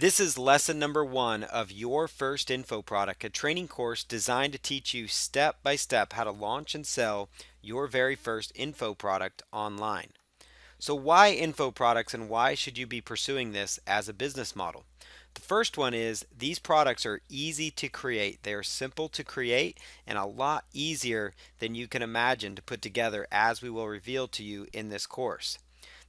This is lesson number 1 of Your First Info Product, a training course designed to teach you step by step how to launch and sell your very first info product online. So, why info products and why should you be pursuing this as a business model? The first one is these products are easy to create. They are simple to create and a lot easier than you can imagine to put together, as we will reveal to you in this course.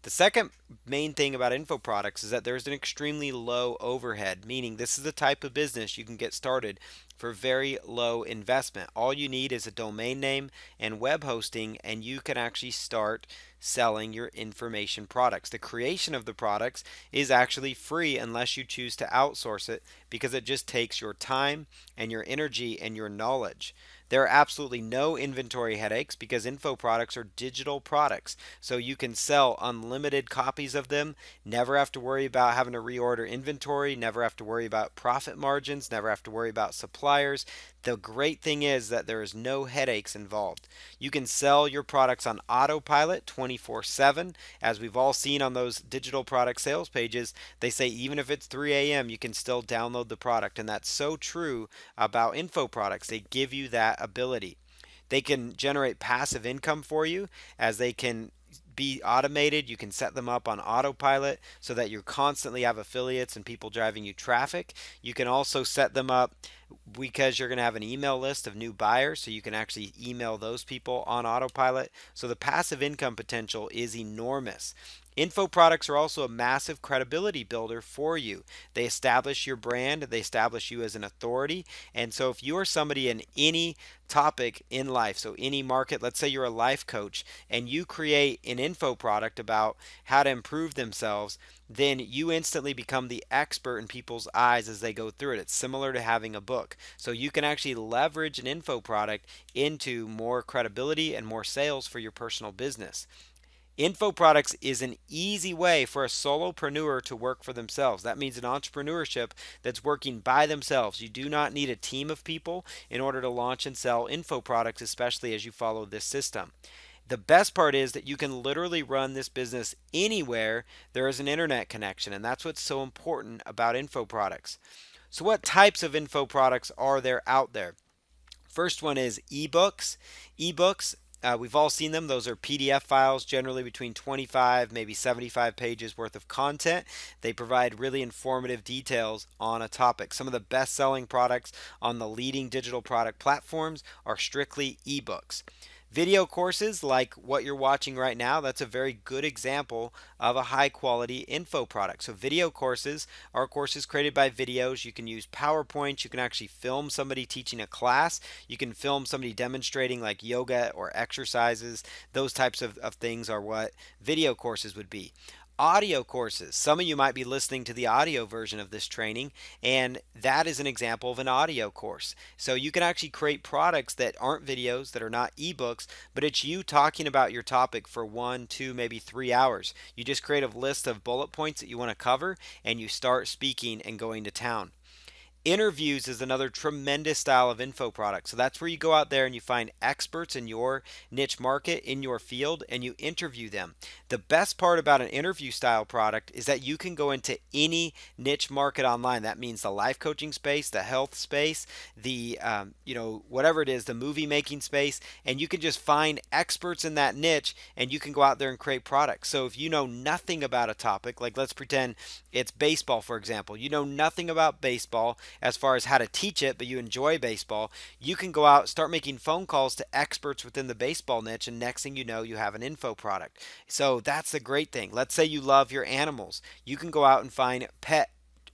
The second main thing about info products is that there's an extremely low overhead, meaning this is the type of business you can get started for very low investment. All you need is a domain name and web hosting, and you can actually start selling your information products. The creation of the products is actually free unless you choose to outsource it, because it just takes your time and your energy and your knowledge. There are absolutely no inventory headaches because info products are digital products. So you can sell unlimited copies of them, never have to worry about having to reorder inventory, never have to worry about profit margins, never have to worry about suppliers. The great thing is that there is no headaches involved. You can sell your products on autopilot 24/7. As we've all seen on those digital product sales pages, they say even if it's 3 a.m., you can still download the product. And that's so true about info products. They give you that ability. They can generate passive income for you, as they can be automated. You can set them up on autopilot so that you constantly have affiliates and people driving you traffic. You can also set them up because you're going to have an email list of new buyers, so you can actually email those people on autopilot. So the passive income potential is enormous. Info products are also a massive credibility builder for you. They establish your brand, they establish you as an authority. And so if you are somebody in any topic in life, so any market, let's say you're a life coach and you create an info product about how to improve themselves, then you instantly become the expert in people's eyes as they go through it. It's similar to having a book. So you can actually leverage an info product into more credibility and more sales for your personal business. Info products is an easy way for a solopreneur to work for themselves. That means an entrepreneurship that's working by themselves. You do not need a team of people in order to launch and sell info products, especially as you follow this system. The best part is that you can literally run this business anywhere there is an internet connection, and that's what's so important about info products. So, what types of info products are there out there? First one is ebooks. Ebooks, we've all seen them. Those are PDF files, generally between 25, maybe 75 pages worth of content. They provide really informative details on a topic. Some of the best selling products on the leading digital product platforms are strictly ebooks. Video courses like what you're watching right now, that's a very good example of a high quality info product. So video courses are courses created by videos. You can use PowerPoint. You can actually film somebody teaching a class. You can film somebody demonstrating like yoga or exercises. Those types of things are what video courses would be. Audio courses. Some of you might be listening to the audio version of this training, and that is an example of an audio course. So you can actually create products that aren't videos, that are not ebooks, but it's you talking about your topic for 1, 2, maybe 3 hours. You just create a list of bullet points that you want to cover, and you start speaking and going to town. Interviews is another tremendous style of info product. So that's where you go out there and you find experts in your niche market, in your field, and you interview them. The best part about an interview style product is that you can go into any niche market online. That means the life coaching space, the health space, the whatever it is, the movie making space, and you can just find experts in that niche, and you can go out there and create products. So if you know nothing about a topic, like let's pretend it's baseball, for example, you know nothing about baseball as far as how to teach it, but you enjoy baseball, you can go out, start making phone calls to experts within the baseball niche, and next thing you know, you have an info product. So that's the great thing. Let's say you love your animals. You can go out and find pet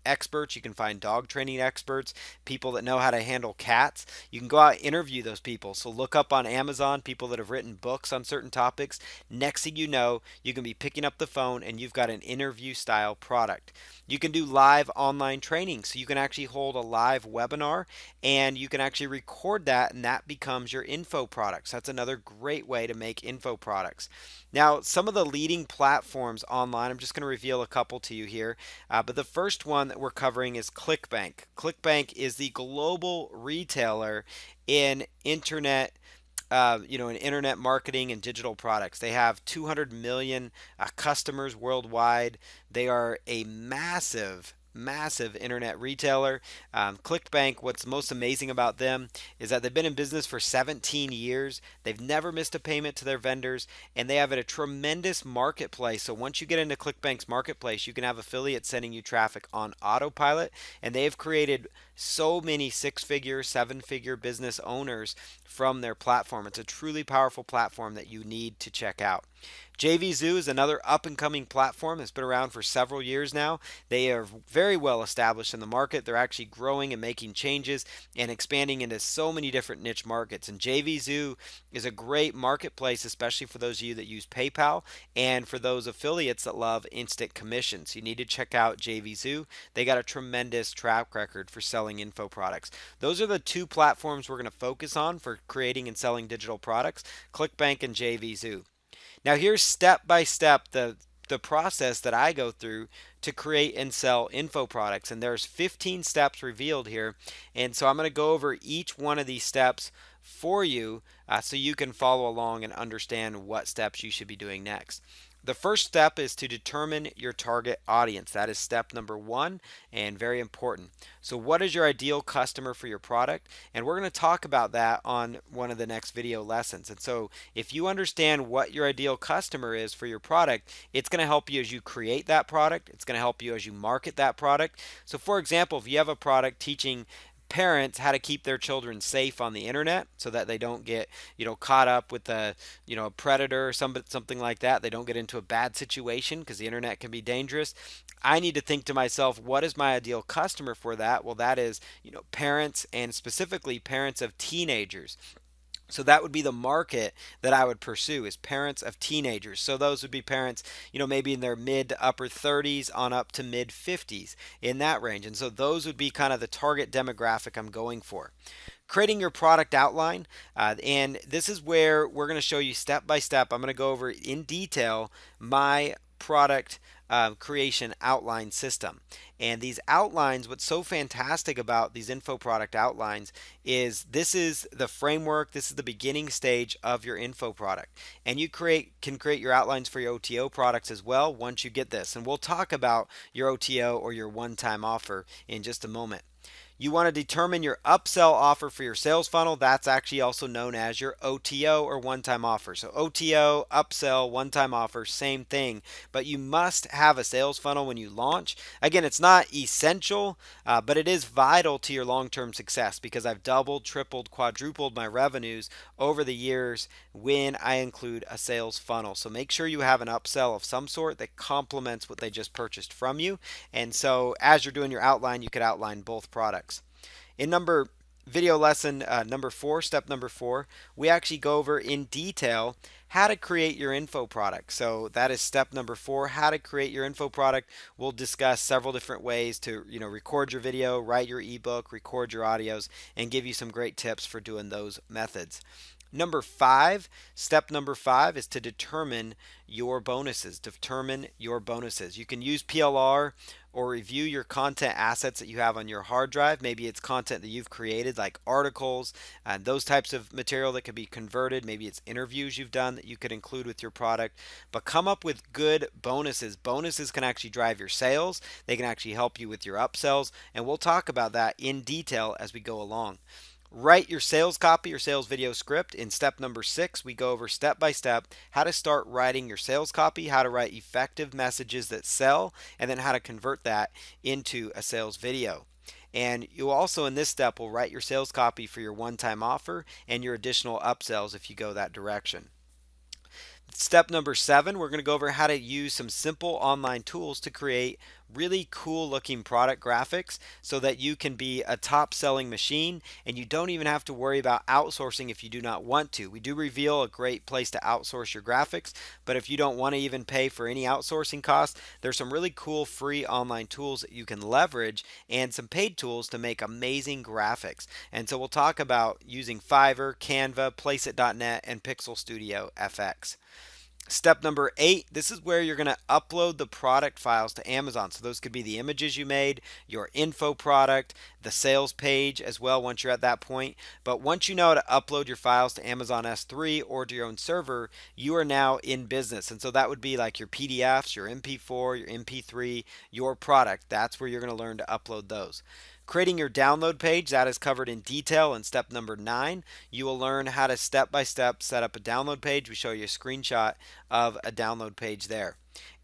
experts, you can find dog training experts, people that know how to handle cats. You can go out and interview those people. So look up on Amazon people that have written books on certain topics. Next thing you know, you can be picking up the phone and you've got an interview style product. You can do live online training. So you can actually hold a live webinar and you can actually record that, and that becomes your info products. That's another great way to make info products. Now, some of the leading platforms online, I'm just going to reveal a couple to you here. But the first one that we're covering is ClickBank. ClickBank is the global retailer in internet marketing and digital products. They have 200 million customers worldwide. They are a massive massive internet retailer. ClickBank, what's most amazing about them is that they've been in business for 17 years. They've never missed a payment to their vendors, and they have a tremendous marketplace. So once you get into ClickBank's marketplace, you can have affiliates sending you traffic on autopilot, and they've created so many six-figure, seven-figure business owners from their platform. It's a truly powerful platform that you need to check out. JVZoo is another up and coming platform that's been around for several years now. They are very well established in the market. They're actually growing and making changes and expanding into so many different niche markets. And JVZoo is a great marketplace, especially for those of you that use PayPal and for those affiliates that love instant commissions. You need to check out JVZoo. They got a tremendous track record for selling info products. Those are the two platforms we're going to focus on for creating and selling digital products: ClickBank and JVZoo. Now here's step by step the process that I go through to create and sell info products, and there's 15 steps revealed here, and so I'm going to go over each one of these steps for you so you can follow along and understand what steps you should be doing next. The first step is to determine your target audience. That is step number one, and very important. So what is your ideal customer for your product? And we're going to talk about that on one of the next video lessons. And so if you understand what your ideal customer is for your product, it's going to help you as you create that product. It's going to help you as you market that product. So for example, if you have a product teaching parents how to keep their children safe on the internet so that they don't get caught up with a predator or something like that, they don't get into a bad situation, because the internet can be dangerous. I need to think to myself, what is my ideal customer for that? Well, that is parents, and specifically parents of teenagers. So that would be the market that I would pursue, is parents of teenagers. So those would be parents, maybe in their mid to upper 30s on up to mid 50s, in that range. And so those would be kind of the target demographic I'm going for. Creating your product outline, and this is where we're going to show you step by step. I'm going to go over in detail my product creation outline system. And these outlines, what's so fantastic about these info product outlines is this is the framework, this is the beginning stage of your info product. And you can create your outlines for your OTO products as well once you get this. And we'll talk about your OTO, or your one-time offer, in just a moment. You want to determine your upsell offer for your sales funnel. That's actually also known as your OTO, or one-time offer. So OTO, upsell, one-time offer, same thing. But you must have a sales funnel when you launch. Again, it's not essential, but it is vital to your long-term success, because I've doubled, tripled, quadrupled my revenues over the years when I include a sales funnel. So make sure you have an upsell of some sort that complements what they just purchased from you. And so as you're doing your outline, you could outline both products. In video lesson number 4, step number 4, we actually go over in detail how to create your info product. So that is step number 4, how to create your info product. We'll discuss several different ways to record your video, write your ebook, record your audios, and give you some great tips for doing those methods. Step number 5 is to determine your bonuses. You can use PLR or review your content assets that you have on your hard drive. Maybe it's content that you've created, like articles and those types of material that could be converted. Maybe it's interviews you've done that you could include with your product. But come up with good bonuses. Bonuses can actually drive your sales. They can actually help you with your upsells. And we'll talk about that in detail as we go along. Write your sales copy or sales video script. In step number 6, we go over step by step how to start writing your sales copy, how to write effective messages that sell, and then how to convert that into a sales video. And you also, in this step, will write your sales copy for your one-time offer and your additional upsells if you go that direction. Step number 7, we're going to go over how to use some simple online tools to create really cool looking product graphics so that you can be a top selling machine, and you don't even have to worry about outsourcing if you do not want to. We do reveal a great place to outsource your graphics, but if you don't want to even pay for any outsourcing costs, there's some really cool free online tools that you can leverage, and some paid tools to make amazing graphics. And so we'll talk about using Fiverr, Canva, Placeit.net, and Pixel Studio FX. Step number 8, this is where you're going to upload the product files to Amazon. So those could be the images you made, your info product, the sales page as well once you're at that point. But once you know how to upload your files to Amazon S3 or to your own server, you are now in business. And so that would be like your PDFs, your MP4, your MP3, your product. That's where you're going to learn to upload those. Creating your download page, that is covered in detail in step number 9. You will learn how to step by step set up a download page. We show you a screenshot of a download page there.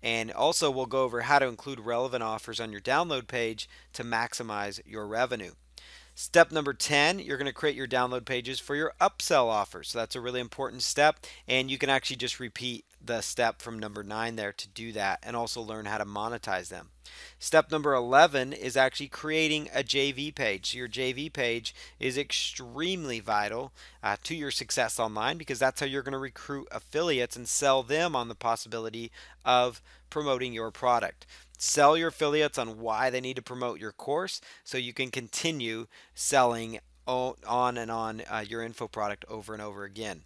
And also, we'll go over how to include relevant offers on your download page to maximize your revenue. Step number 10, you're going to create your download pages for your upsell offers. So that's a really important step, and you can actually just repeat the step from number 9 there to do that and also learn how to monetize them. Step number 11 is actually creating a JV page. So your JV page is extremely vital to your success online because that's how you're going to recruit affiliates and sell them on the possibility of promoting your product. Sell your affiliates on why they need to promote your course so you can continue selling on and on your info product over and over again.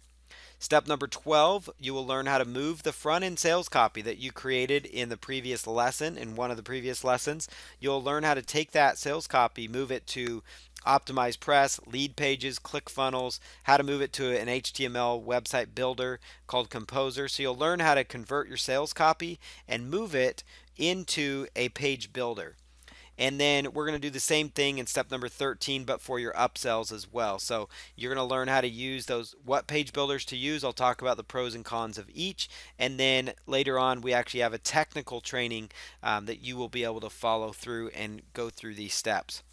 Step number 12, you will learn how to move the front end sales copy that you created in the previous lesson, in one of the previous lessons. You'll learn how to take that sales copy, move it to Optimize Press, Lead Pages, ClickFunnels, how to move it to an HTML website builder called Composer. So you'll learn how to convert your sales copy and move it into a page builder. And then we're going to do the same thing in step number 13, but for your upsells as well. So you're going to learn how to use those, what page builders to use. I'll talk about the pros and cons of each. And then later on, we actually have a technical training that you will be able to follow through and go through these steps.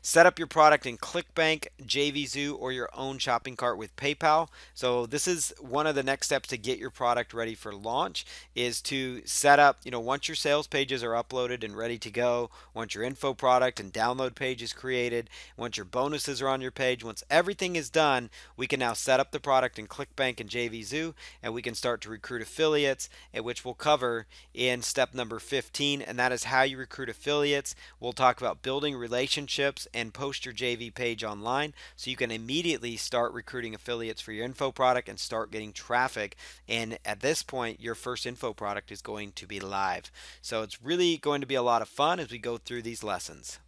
Set up your product in ClickBank, JVZoo, or your own shopping cart with PayPal. So this is one of the next steps to get your product ready for launch is to set up, once your sales pages are uploaded and ready to go, once your info product and download page is created, once your bonuses are on your page, once everything is done, we can now set up the product in ClickBank and JVZoo, and we can start to recruit affiliates, which we'll cover in step number 15, and that is how you recruit affiliates. We'll talk about building relationships and post your JV page online so you can immediately start recruiting affiliates for your info product and start getting traffic. And at this point, your first info product is going to be live. So it's really going to be a lot of fun as we go through these lessons.